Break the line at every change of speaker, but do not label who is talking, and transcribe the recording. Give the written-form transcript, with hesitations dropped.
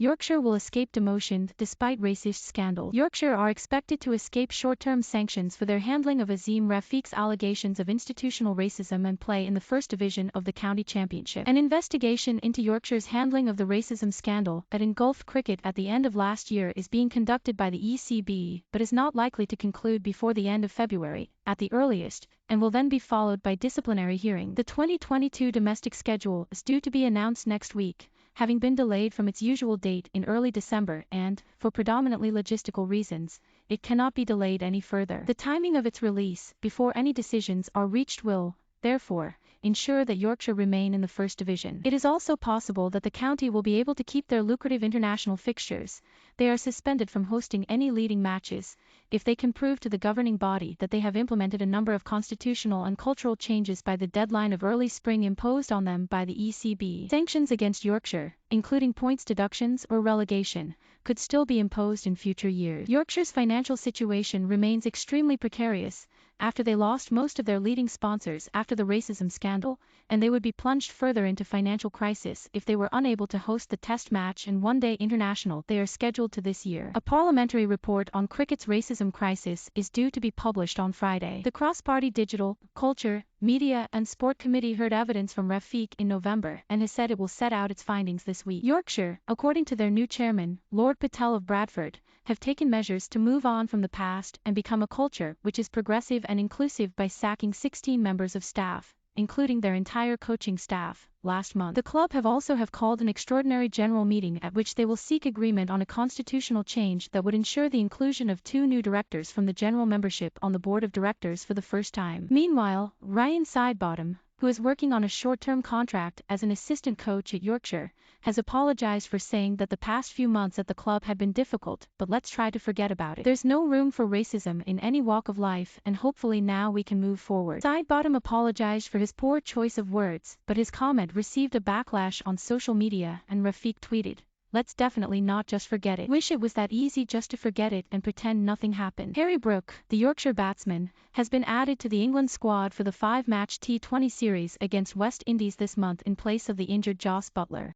Yorkshire will escape demotion despite racist scandal. Yorkshire are expected to escape short-term sanctions for their handling of Azim Rafiq's allegations of institutional racism and play in the First Division of the County Championship. An investigation into Yorkshire's handling of the racism scandal that engulfed cricket at the end of last year is being conducted by the ECB, but is not likely to conclude before the end of February, at the earliest, and will then be followed by disciplinary hearing. The 2022 domestic schedule is due to be announced next week, having been delayed from its usual date in early December and, for predominantly logistical reasons, it cannot be delayed any further. The timing of its release, before any decisions are reached, will, therefore, ensure that Yorkshire remain in the First Division. It is also possible that the county will be able to keep their lucrative international fixtures. They are suspended from hosting any leading matches, if they can prove to the governing body that they have implemented a number of constitutional and cultural changes by the deadline of early spring imposed on them by the ECB. Sanctions against Yorkshire, including points deductions or relegation, could still be imposed in future years. Yorkshire's financial situation remains extremely precarious, after they lost most of their leading sponsors after the racism scandal, and they would be plunged further into financial crisis if they were unable to host the Test match and one-day international they are scheduled to this year. A parliamentary report on cricket's racism crisis is due to be published on Friday. The cross-party Digital, Culture, Media and Sport Committee heard evidence from Rafiq in November and has said it will set out its findings this week. Yorkshire, according to their new chairman, Lord Patel of Bradford, have taken measures to move on from the past and become a culture which is progressive and inclusive by sacking 16 members of staff, including their entire coaching staff, last month. The club have also called an extraordinary general meeting at which they will seek agreement on a constitutional change that would ensure the inclusion of 2 new directors from the general membership on the board of directors for the first time. Meanwhile, Ryan Sidebottom, who is working on a short-term contract as an assistant coach at Yorkshire, has apologized for saying that the past few months at the club had been difficult, but let's try to forget about it. There's no room for racism in any walk of life, and hopefully now we can move forward. Sidebottom apologized for his poor choice of words, but his comment received a backlash on social media, and Rafiq tweeted, "Let's definitely not just forget it. Wish it was that easy just to forget it and pretend nothing happened." Harry Brook, the Yorkshire batsman, has been added to the England squad for the 5-match T20 series against West Indies this month in place of the injured Jos Buttler.